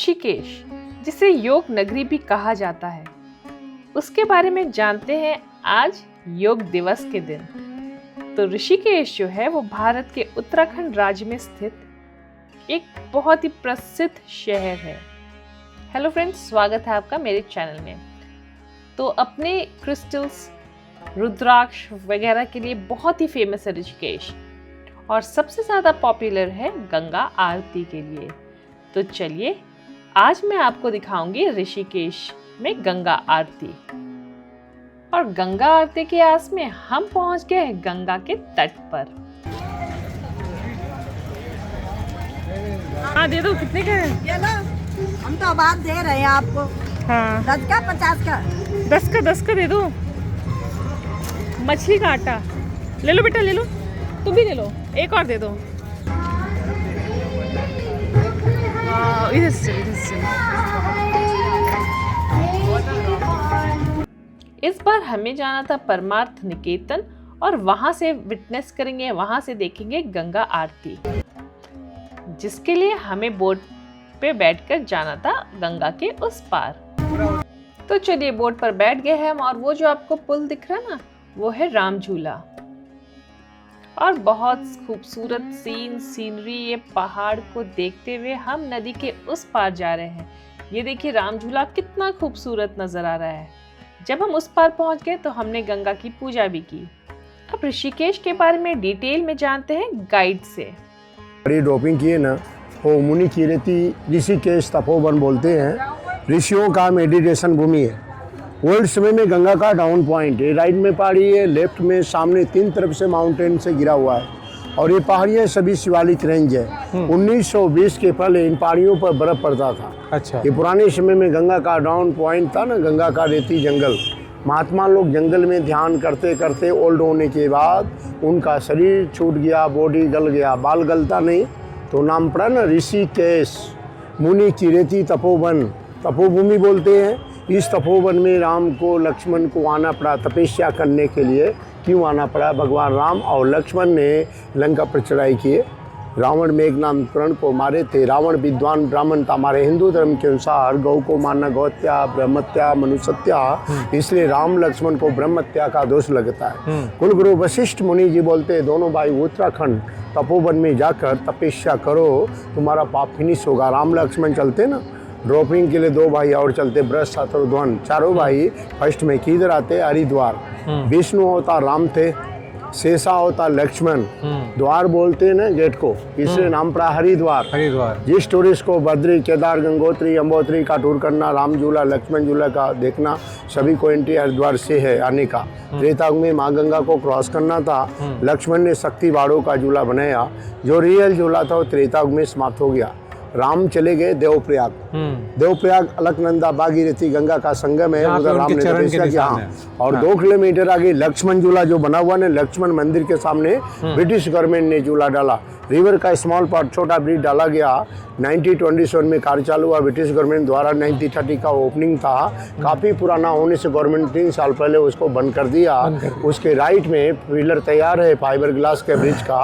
ऋषिकेश, जिसे योग नगरी भी कहा जाता है, उसके बारे में जानते हैं आज योग दिवस के दिन। तो ऋषिकेश जो है वो भारत के उत्तराखंड राज्य में स्थित एक बहुत ही प्रसिद्ध शहर है। हेलो फ्रेंड्स, स्वागत है आपका मेरे चैनल में। तो अपने क्रिस्टल्स, रुद्राक्ष वगैरह के लिए बहुत ही फेमस है ऋषिकेश, और सबसे ज़्यादा पॉपुलर है गंगा आरती के लिए। तो चलिए आज मैं आपको दिखाऊंगी ऋषिकेश में गंगा आरती। और गंगा आरती के आस में हम पहुंच गए हैं गंगा के तट पर। हाँ दे दो, कितने का है? ये लो, हम तो आवाज दे रहे हैं आपको। हाँ 10 का 50 का? 10 का दे दो। मछली का आटा ले लो बेटा, ले लो, तुम भी ले लो, एक और दे दो। इधर से इस बार हमें जाना था परमार्थ निकेतन, और वहां से विटनेस करेंगे, वहां से देखेंगे गंगा आरती, जिसके लिए हमें बोट पे बैठकर जाना था गंगा के उस पार। तो चलिए बोट पर बैठ गए हैं हम, और वो जो आपको पुल दिख रहा है ना, वो है राम झूला। और बहुत खूबसूरत सीनरी, ये पहाड़ को देखते हुए हम नदी के उस पार जा रहे हैं। ये देखिए राम झूला कितना खूबसूरत नजर आ रहा है। जब हम उस पार पहुंच गए तो हमने गंगा की पूजा भी की। अब ऋषिकेश के बारे में डिटेल में जानते हैं गाइड से। ड्रॉपिंग किए ना, वो मुनि कीर्ति ऋषिकेश तपोवन बोलते हैं। ऋषियों का मेडिटेशन भूमि है। वर्ल्ड समय में गंगा का डाउन पॉइंट है। राइट में पहाड़ी है, लेफ्ट में सामने तीन तरफ से माउंटेन से घिरा हुआ है, और ये पहाड़ियाँ सभी शिवालिक रेंज है। 1920 के पहले इन पहाड़ियों पर बर्फ पड़ता था। अच्छा। ये पुराने समय में गंगा का डाउन पॉइंट था ना, गंगा का रेती जंगल। महात्मा लोग जंगल में ध्यान करते करते ओल्ड होने के बाद उनका शरीर छूट गया, बॉडी गल गया। बाल गलता नहीं तो नाम पड़ा ना ऋषिकेश। मुनि कीर्ति तपोवन, तपोभूमि बोलते हैं। इस तपोवन में राम को, लक्ष्मण को आना पड़ा तपस्या करने के लिए। क्यों आना पड़ा? भगवान राम और लक्ष्मण ने लंका पर चढ़ाई किए। रावण मेघनाद को मारे थे। रावण विद्वान ब्राह्मण था। हमारे हिंदू धर्म के अनुसार गौ को मारना गौहत्या, ब्रह्मत्या, मनुष्यत्या, इसलिए राम लक्ष्मण को ब्रह्मत्या का दोष लगता है। कुलगुरु वशिष्ठ मुनि जी बोलते हैं, दोनों भाई उत्तराखंड तपोवन में जाकर तपस्या करो, तुम्हारा पाप फिनिश होगा। राम लक्ष्मण चलते ना ड्रॉपिंग के लिए, दो भाई और चलते, ब्रश, शत्रुध्न, चारों भाई फर्स्ट में किधर आते? हरिद्वार। विष्णु होता राम थे, शेषा होता लक्ष्मण। द्वार बोलते हैं ना गेट को, इसलिए नाम पड़ा हरिद्वार। जिस टूरिस्ट को बद्री, केदार, गंगोत्री, यमुनोत्री का टूर करना, राम झूला, लक्ष्मण झूला का देखना, सभी को एंट्री हरिद्वार से है आने का। त्रेतायुग में माँ गंगा को क्रॉस करना था। लक्ष्मण ने शक्ति बाड़ों का झूला बनाया। जो रियल झूला था वो त्रेतायुग में समाप्त हो गया। राम चले गए देवप्रयाग। देवप्रयाग अलकनंदा भागीरथी गंगा का संगम है, उधर राम ने तपस्या किया। और 2 किलोमीटर आगे लक्ष्मण झूला जो बना हुआ है, लक्ष्मण मंदिर के सामने ब्रिटिश गवर्नमेंट ने झूला डाला। रिवर का स्मॉल पार्ट, छोटा ब्रिज डाला गया। 1927 में कार्य चालू हुआ ब्रिटिश गवर्नमेंट द्वारा। 1930 का ओपनिंग था। काफ़ी पुराना होने से गवर्नमेंट 3 साल पहले उसको बंद कर दिया। उसके राइट में पिलर तैयार है फाइबर ग्लास के ब्रिज का।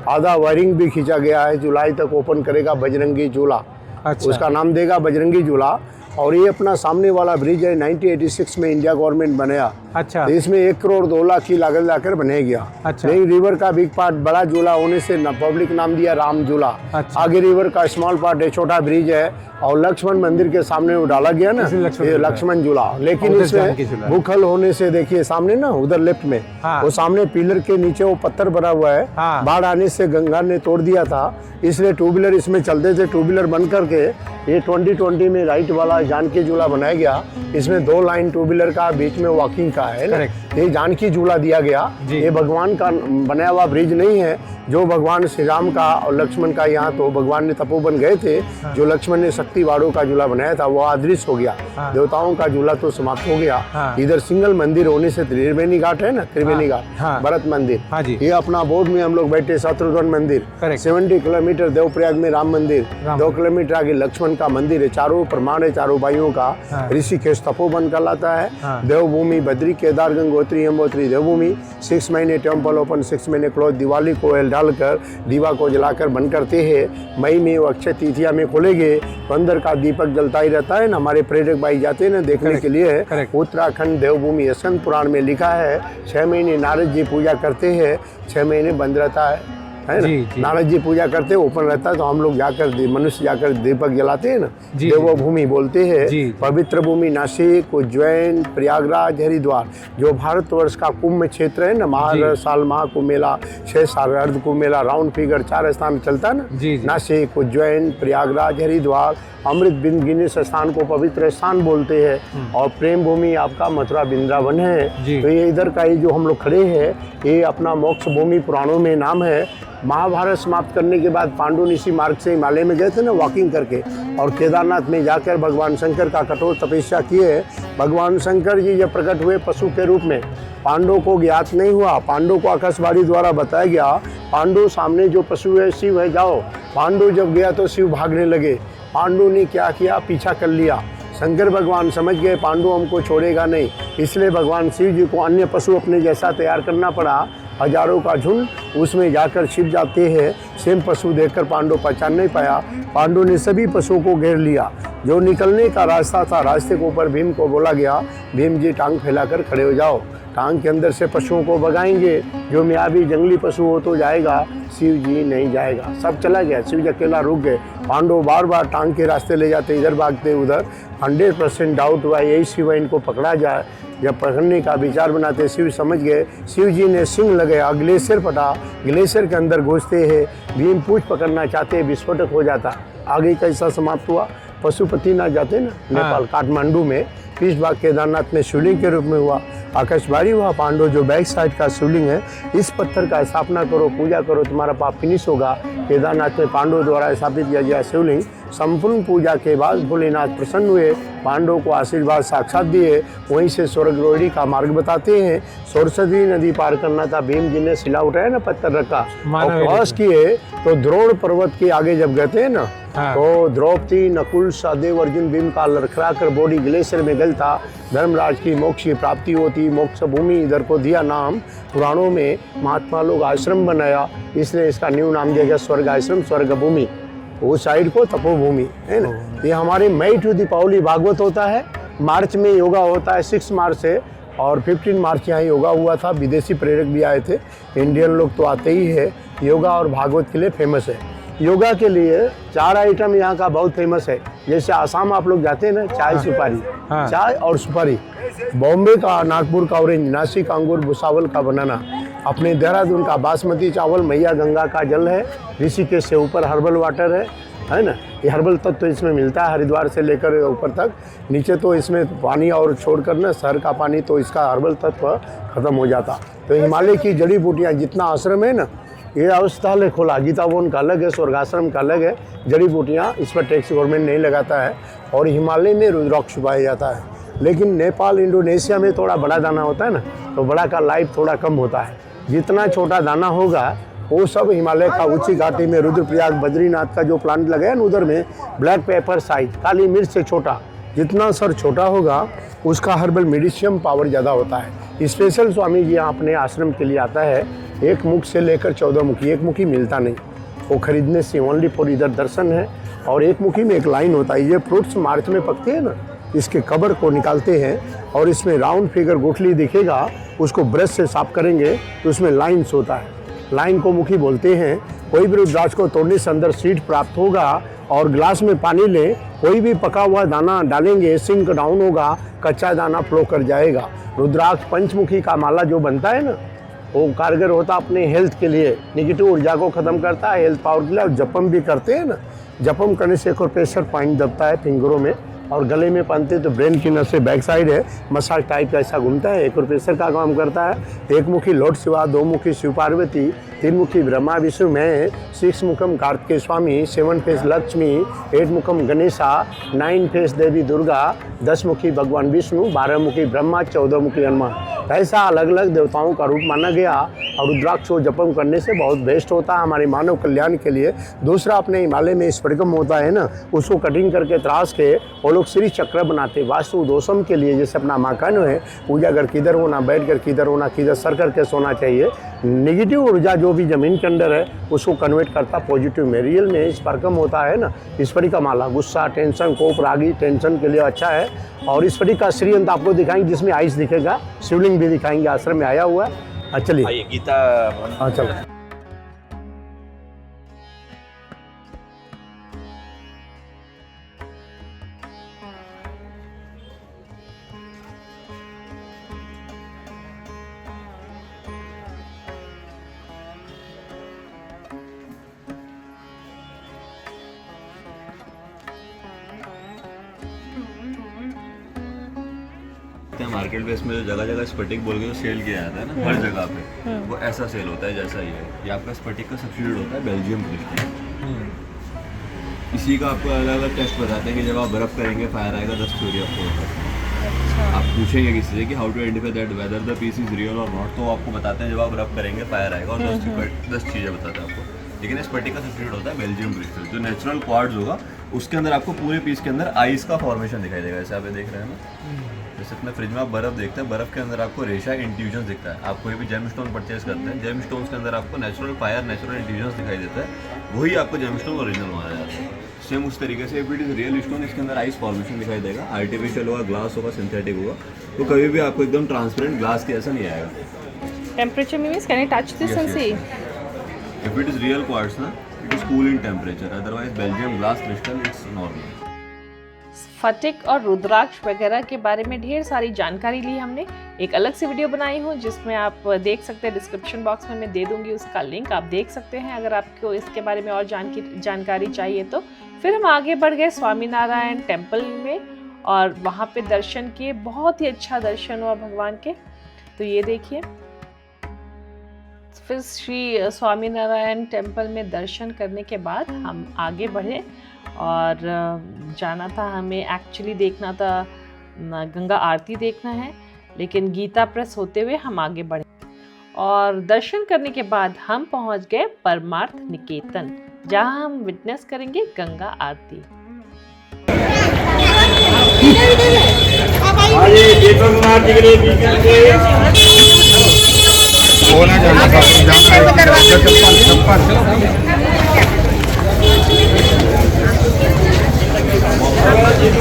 आधा वायरिंग भी खींचा गया है। जुलाई तक ओपन करेगा बजरंगी झूला। अच्छा। उसका नाम देगा बजरंगी झूला। और ये अपना सामने वाला ब्रिज है, 1986 में इंडिया गवर्नमेंट बनाया। अच्छा। तो इसमें 1 करोड़ 2 लाख की लागत लाकर बने गया। अच्छा। लेकिन रिवर का बिग पार्ट बड़ा झूला होने से पब्लिक नाम दिया राम झूला। अच्छा। आगे रिवर का स्मॉल पार्ट है, छोटा ब्रिज है, और लक्ष्मण मंदिर के सामने वो डाला गया ना, ये लक्ष्मण झूला। लेकिन इसमें भूखल होने से देखिए सामने ना, उधर लेफ्ट में वो सामने पिलर के नीचे वो पत्थर बना हुआ है। बाढ़ आने से गंगा ने तोड़ दिया था, इसलिए 2 व्हीलर इसमें चलते थे। 2 व्हीलर बंद करके ये 2020 में राइट वाला जानकी झूला बनाया गया। इसमें 2 लाइन 2 व्हीलर का, बीच में वॉकिंग का है ना, ये जानकी झूला दिया गया। ये भगवान का बनाया हुआ ब्रिज नहीं है, जो भगवान श्री राम का और लक्ष्मण का। यहाँ तो भगवान ने तपोवन गए थे। जो लक्ष्मण ने शक्ति बाड़ों का झूला बनाया था वो अदृश्य हो गया। देवताओं का झूला तो समाप्त हो गया। इधर सिंगल मंदिर होने से त्रिवेणी घाट है ना, त्रिवेणी घाट, भरत मंदिर। ये अपना बोर्ड में हम लोग बैठे, शत्रुध्न मंदिर। 70 किलोमीटर देवप्रयाग में राम मंदिर। 2 किलोमीटर आगे लक्ष्मण का मंदिर है। चारों प्रमाण है चारों भाइयों का। ऋषिकेश तपोवन कहलाता है। देवभूमि बद्री, केदार, गंगोत्री, यमुनोत्री देवभूमि। 6 महीने टेम्पल ओपन, 6 महीने क्लोज। दिवाली को डालकर दीवा को जलाकर बंद करते हैं। मई में वो अक्षय तिथिया में खोलेंगे, बंदर का दीपक जलता ही रहता है ना। हमारे पर्यटक भाई जाते हैं ना देखने के लिए। correct. उत्तराखंड देवभूमि स्कंद पुराण में लिखा है 6 महीने नारद जी पूजा करते हैं, 6 महीने बंद रहता है ना। नारद जी पूजा करते हैं, ओपन रहता है, तो हम लोग जाकर मनुष्य जाकर दीपक जलाते हैं ना। देवभूमि बोलते हैं। पवित्र भूमि नासिक, उज्जैन, प्रयागराज, हरिद्वार, जो भारतवर्ष का कुंभ क्षेत्र है ना। हर साल महाकुंभ मेला, 6 साल अर्ध कुंभ मेला, राउंड फिगर 4 स्थान चलता है ना। नासिक, उज्जैन, प्रयागराज, हरिद्वार, अमृत बिंद गिनीस स्थान को पवित्र स्थान बोलते हैं। और प्रेम भूमि आपका मथुरा वृंदावन है। तो ये इधर का ही जो हम लोग खड़े हैं, ये अपना मोक्ष भूमि पुराणों में नाम है। महाभारत समाप्त करने के बाद पांडु ऋषि मार्ग से हिमालय में गए थे ना वॉकिंग करके, और केदारनाथ में जाकर भगवान शंकर का कठोर तपस्या किए। भगवान शंकर जी जब प्रकट हुए पशु के रूप में, पांडवों को ज्ञात नहीं हुआ। पांडवों को आकाशवाणी द्वारा बताया गया, पांडु सामने जो पशु है शिव है, जाओ। पांडु जब गया तो शिव भागने लगे। पांडु ने क्या किया, पीछा कर लिया। शंकर भगवान समझ गए पांडु हमको छोड़ेगा नहीं, इसलिए भगवान शिव जी को अन्य पशु अपने जैसा तैयार करना पड़ा। हजारों का झुंड उसमें जाकर छिप जाते हैं। सेम पशु देखकर पांडु पहचान नहीं पाया। पांडु ने सभी पशुओं को घेर लिया। जो निकलने का रास्ता था, रास्ते के ऊपर भीम को बोला गया, भीम जी टांग फैलाकर खड़े हो जाओ। टांग के अंदर से पशुओं को भगाएंगे। जो मियाबी जंगली पशु हो तो जाएगा, शिव जी नहीं जाएगा। सब चला गया, शिव जी अकेला रुक गए। पांडव बार बार टांग के रास्ते ले जाते, इधर भागते उधर। 100% डाउट हुआ यही शिव है, इनको पकड़ा जाए। जब पकड़ने का विचार बनाते, शिव समझ गए। शिव जी ने सिंह लगाया, ग्लेशियर फटा, ग्लेशियर के अंदर घुसते हैं। भीम पूछ पकड़ना चाहते, विस्फोटक हो जाता। आगे कैसा समाप्त हुआ, पशुपतिनाथ जाते ना नेपाल, काठमांडू में, पीछ भाग केदारनाथ में शिवलिंग के रूप में हुआ। आकाशवाणी हुआ, पांडव जो बैक साइड का शिवलिंग है, इस पत्थर का स्थापना करो, पूजा करो, तुम्हारा पाप फिनिश होगा। केदारनाथ में पांडवों द्वारा स्थापित किया गया शिवलिंग। संपूर्ण पूजा के बाद भोलेनाथ प्रसन्न हुए, पांडवों को आशीर्वाद साक्षात दिए। वहीं से स्वर्गरोहिणी का मार्ग बताते हैं। सरस्वती नदी पार करना था, भीम जी ने शिला उठाया ना, पत्थर रखा और क्रॉस किए। तो द्रोण पर्वत के आगे जब गए थे ना, तो द्रौपदी, नकुल, सहदेव, अर्जुन, भीम का लड़खड़ा कर बॉडी ग्लेशियर में गलता। धर्मराज की मोक्ष की प्राप्ति होती। मोक्ष भूमि इधर को दिया नाम। पुराणों में महात्मा लोग आश्रम बनाया, इसलिए इसका न्यू नाम दिया गया स्वर्ग आश्रम, स्वर्ग भूमि। वो साइड को तपोभूमि है ना। ये हमारे मई टू दीपावली भागवत होता है, मार्च में योगा होता है 6 मार्च से, और 15 मार्च यहाँ योगा हुआ था। विदेशी प्रेरक भी आए थे, इंडियन लोग तो आते ही है। योगा और भागवत के लिए फेमस है। योगा के लिए 4 आइटम यहाँ का बहुत फेमस है। जैसे आसाम आप लोग जाते हैं ना, चाय सुपारी, चाय और सुपारी। बॉम्बे का, नागपुर का ऑरेंज, नासिक अंगूर, भुसावल का बनाना। अपने देहरादून का बासमती चावल, मैया गंगा का जल है। ऋषिकेश से ऊपर हर्बल वाटर है ना। ये हर्बल तत्व तो इसमें मिलता है, हरिद्वार से लेकर ऊपर तक। नीचे तो इसमें पानी और छोड़कर ना शहर का पानी, तो इसका हर्बल तत्व खत्म हो जाता। तो हिमालय की जड़ी बूटियाँ, जितना आश्रम है ना, ये अवस्थालय खोला, गीता वन का अलग है, स्वर्गाश्रम का अलग है। जड़ी बूटियाँ, इस पर टैक्स गवर्नमेंट नहीं लगाता है। और हिमालय में रुद्राक्ष छुपाया जाता है। लेकिन नेपाल, इंडोनेशिया में थोड़ा बड़ा दाना होता है ना, तो बड़ा का लाइफ थोड़ा कम होता है। जितना छोटा दाना होगा वो सब हिमालय का ऊंची घाटी में, रुद्रप्रयाग, बद्रीनाथ का जो प्लांट लगाया ना उधर में, ब्लैक पेपर साइज, काली मिर्च से छोटा, जितना सर छोटा होगा उसका हर्बल मेडिसिन पावर ज़्यादा होता है। स्पेशल स्वामी जी यहाँ अपने आश्रम के लिए आता है। 1 मुख से लेकर 14 मुखी, 1 मुखी मिलता नहीं, वो खरीदने से ओनली फॉर इधर दर्शन है। और 1 मुखी में एक लाइन होता है। ये फ्रूट्स मार्च में पकते हैं ना, इसके कवर को निकालते हैं और इसमें राउंड फिगर गुठली दिखेगा, उसको ब्रश से साफ करेंगे तो उसमें लाइन्स होता है। लाइन को मुखी बोलते हैं। कोई भी रुद्राक्ष को तोड़ने से अंदर सीड प्राप्त होगा। और ग्लास में पानी लें, कोई भी पका हुआ दाना डालेंगे, सिंक डाउन होगा, कच्चा दाना फ्लो कर जाएगा। रुद्राक्ष पंचमुखी का माला जो बनता है ना, वो कारगर होता अपने हेल्थ के लिए, निगेटिव ऊर्जा को ख़त्म करता है, हेल्थ पावर के लिए। और जपम भी करते हैं ना, जपम करने से एक और प्रेशर पॉइंट दबता है फिंगरों में, और गले में पहनते तो ब्रेन की नस से बैक साइड है, मसाज टाइप का ऐसा घूमता है, एक और प्रेशर का काम करता है। 1 मुखी लॉर्ड शिवा, 2 मुखी शिव पार्वती, 3 मुखी ब्रह्मा विष्णु में, 6 मुखम कार्तिकेय स्वामी, 7 फेस लक्ष्मी, 8 मुखम गणेशा, 9 फेस देवी दुर्गा, 10 मुखी भगवान विष्णु, 12 मुखी ब्रह्मा, 14 मुखी हनुमान। तो ऐसा अलग अलग देवताओं का रूप माना गया और रुद्राक्ष को जपम करने से बहुत बेस्ट होता है हमारे मानव कल्याण के लिए। दूसरा, अपने हिमालय में स्फटिकम होता है ना, उसको कटिंग करके त्रास के वो लोग श्री चक्र बनाते वास्तु दोषम के लिए। जैसे अपना मकान है, पूजा घर किधर होना, बैठ कर किधर होना, किधर सर करके सोना चाहिए। नेगेटिव ऊर्जा जो भी जमीन के अंदर है उसको कन्वर्ट करता पॉजिटिव में। रियल में स्फटिकम होता है ना, स्फटिका माला गुस्सा, टेंशन, कोप, रागी, टेंशन के लिए अच्छा है। और स्फटिक का श्रीयंत्र आपको दिखाएंगे जिसमें आइस दिखेगा, शिवलिंग भी दिखाएंगे, आश्रम में आया हुआ है। चलिए गीता। हाँ चलो। मार्केट प्लेस में जो जगह जगह स्फटिक बोल के जो सेल किया जाता है ना, हर जगह पे वो ऐसा सेल होता है जैसा ये आपका स्फटिक का सब्सिट्यूट होता है बेल्जियम क्रिस्टल। इसी का आपको अलग अलग टेस्ट बताते हैं कि जब आप बर्फ करेंगे फायर आएगा, डस्ट थ्योरी आपको होता है। आप पूछेंगे किसी से कि how to identify that whether the piece is real और नॉट, तो आपको बताते हैं जब आप रब करेंगे फायर आएगा और 10 चीज़ें बताते हैं आपको। लेकिन स्फटिक का सब्सिट्यूट होता है बेल्जियम क्रिस्टल। जो नेचुरल क्वार्ट्ज होगा उसके अंदर आपको पूरे पीस के अंदर आइस का फॉर्मेशन दिखाई देगा, जैसे आप ये देख रहे हैं ना। जैसे अपने फ्रिज में आप बर्फ देखते हैं, बर्फ के अंदर आपको रेशा इंट्यूजन दिखता है। आप कोई भी जेम स्टोन परचेज करते हैं, जेम स्टोन्स के अंदर आपको नेचुरल फायर, नेचुरल इंट्यूजन दिखाई देता है, वही आपको जेम स्टोन ओरिजिनल माना जाता है। सेम उस तरीके से if it is real stone, इसके अंदर आइस फॉर्मेशन दिखाई देगा। आर्टिफिशियल होगा, ग्लास होगा, सिंथेटिक होगा, तो कभी भी आपको एकदम ट्रांसपेरेंट ग्लास के ऐसा नहीं आएगा। Temperature means can I touch this and see? If it is real quartz ना, it is cool in temperature, otherwise Belgium glass crystal it's normal. स्फटिक और रुद्राक्ष वगैरह के बारे में ढेर सारी जानकारी ली हमने। एक अलग से वीडियो बनाई हूँ जिसमें आप देख सकते हैं, डिस्क्रिप्शन बॉक्स में मैं दे दूंगी उसका लिंक, आप देख सकते हैं अगर आपको इसके बारे में और जानकारी चाहिए तो। फिर हम आगे बढ़ गए स्वामीनारायण टेम्पल में और वहाँ पे दर्शन किए, बहुत ही अच्छा दर्शन हुआ भगवान के। तो ये देखिए, फिर श्री स्वामीनारायण टेम्पल में दर्शन करने के बाद हम आगे बढ़े और जाना था हमें, एक्चुअली देखना था गंगा आरती देखना है, लेकिन गीता प्रेस होते हुए हम आगे बढ़े और दर्शन करने के बाद हम पहुंच गए परमार्थ निकेतन, जहां हम विटनेस करेंगे गंगा आरती।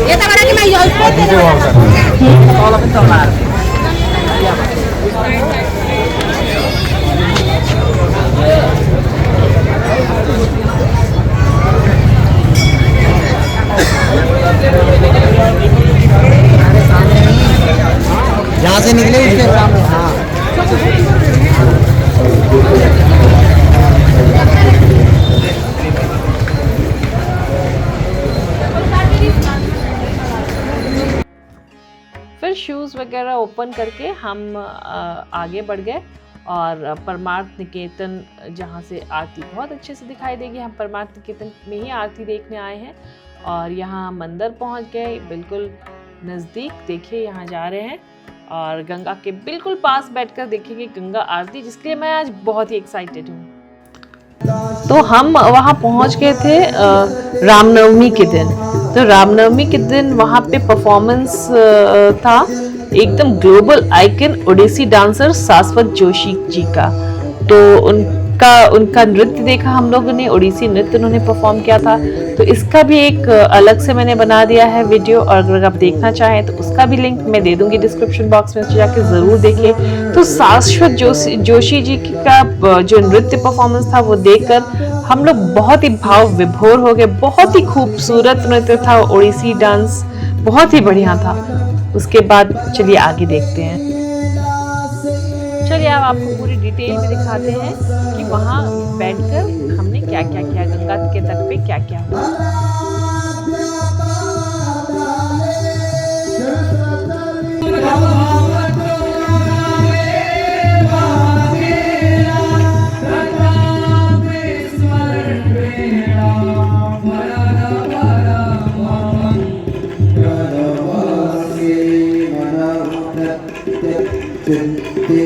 ये तो बड़ा कि मैं यूज यहाँ से निकले इसके सामने। हाँ फिर शूज़ वगैरह ओपन करके हम आगे बढ़ गए और परमार्थ निकेतन, जहाँ से आरती बहुत अच्छे से दिखाई देगी। हम परमार्थ निकेतन में ही आरती देखने आए हैं और यहाँ मंदिर पहुँच गए, बिल्कुल नज़दीक। देखिए यहाँ जा रहे हैं और गंगा के बिल्कुल पास बैठकर देखेंगे गंगा आरती, जिसके लिए मैं आज बहुत ही एक्साइटेड हूँ। तो हम वहाँ पहुँच गए थे रामनवमी के दिन। तो रामनवमी के दिन वहाँ पे परफॉर्मेंस था एकदम ग्लोबल आइकन ओडिसी डांसर शाश्वत जोशी जी का। तो उनका नृत्य देखा हम लोगों ने, ओडिसी नृत्य उन्होंने परफॉर्म किया था। तो इसका भी एक अलग से मैंने बना दिया है वीडियो, और अगर आप देखना चाहें तो उसका भी लिंक मैं दे दूंगी डिस्क्रिप्शन बॉक्स में, जाके ज़रूर देखें। तो शाश्वत जोशी जी का जो नृत्य परफॉर्मेंस था वो देखकर हम लोग बहुत ही भाव विभोर हो गए। बहुत ही खूबसूरत नृत्य था, ओडिसी डांस बहुत ही बढ़िया था। उसके बाद चलिए आगे देखते हैं। चलिए अब आपको पूरी डिटेल में दिखाते हैं कि वहाँ बैठकर हमने क्या क्या किया, गंगा के तट पे क्या क्या हुआ। चित्ते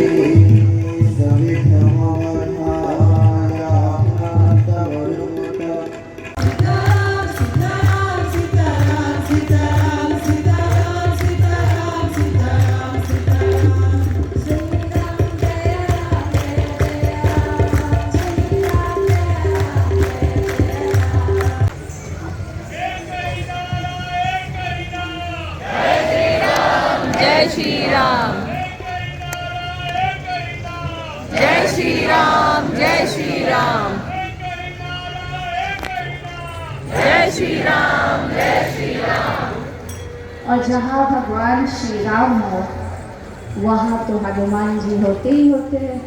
जय श्री राम, जय श्री राम, जय श्री राम, जय श्री राम, जय श्री राम। और जहाँ भगवान श्री राम हो वहाँ तो हनुमान जी होते ही होते हैं।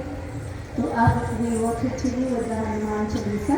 तो आप अपनी वो खिचड़ी और हनुमान चालीसा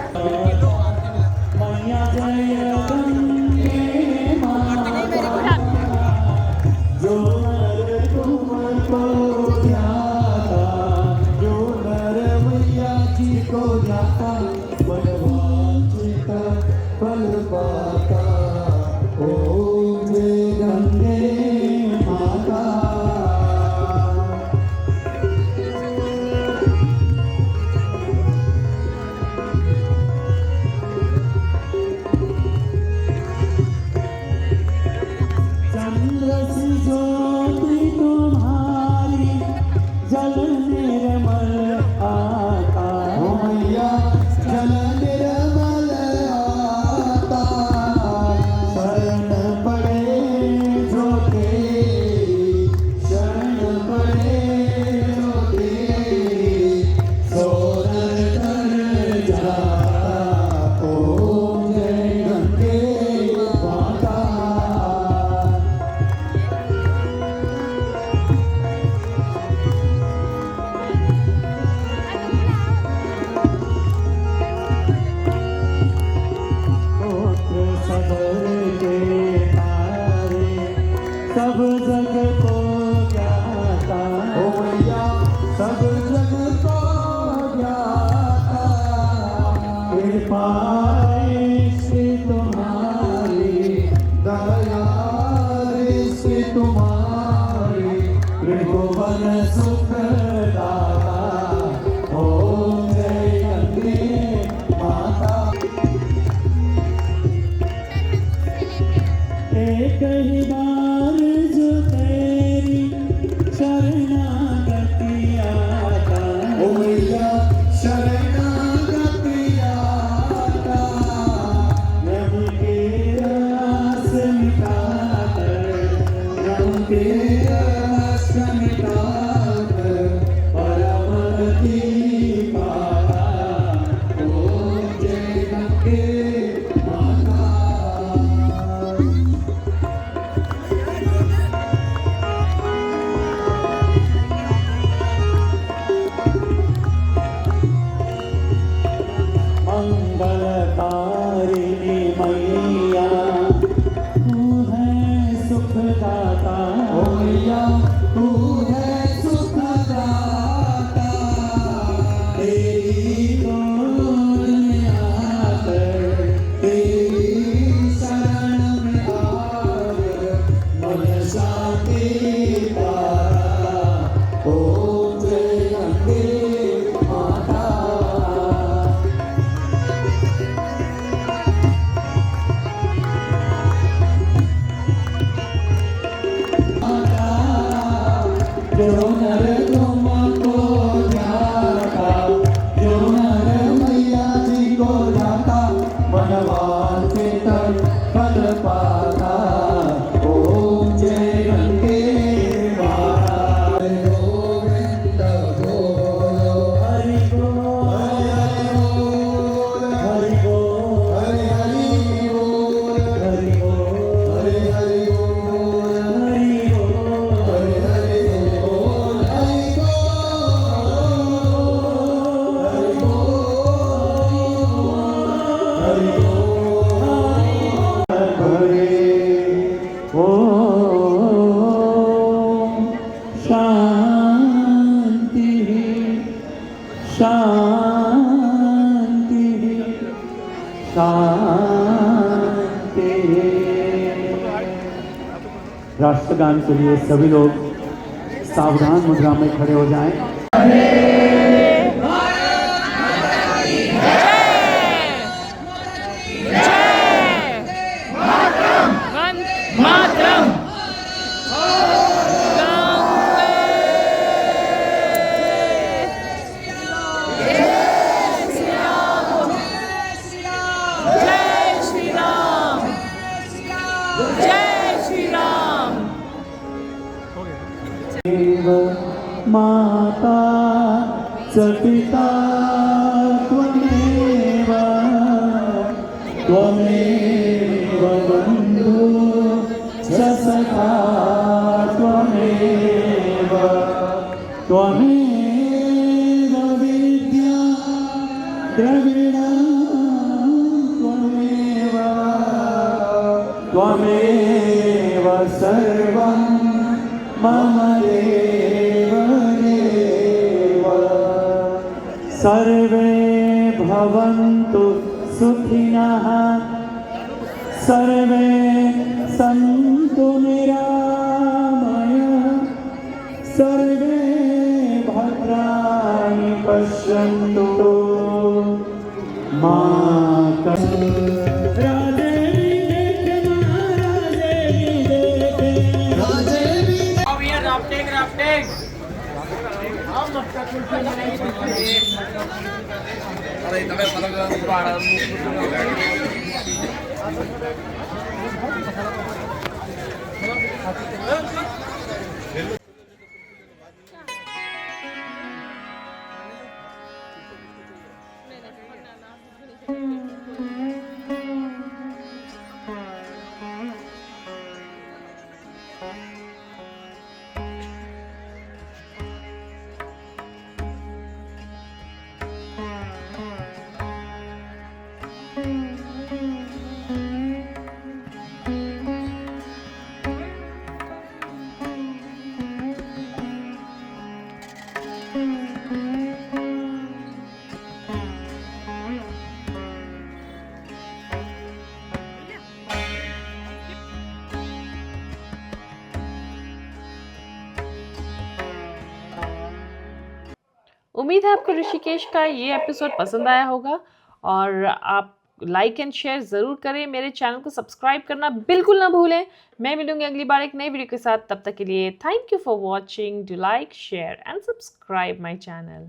राष्ट्रगान के लिए सभी लोग सावधान मुद्रा में खड़े हो जाएं। माता च पिता त्वमेव त्वमेव बन्धु च सखा त्वमेव त्वमेव विद्या द्रविणं त्वमेव त्वमेव सर्वं मम देव देव। सर्वे भवन्तु सुखिनः सर्वे सन्तु निरामयाः सर्वे भद्राणि पश्यन्तु मा उम्मीद है आपको ऋषिकेश का ये एपिसोड पसंद आया होगा और आप लाइक एंड शेयर ज़रूर करें। मेरे चैनल को सब्सक्राइब करना बिल्कुल ना भूलें। मैं मिलूंगी अगली बार एक नई वीडियो के साथ। तब तक के लिए thank you for watching. Do like share and subscribe my channel.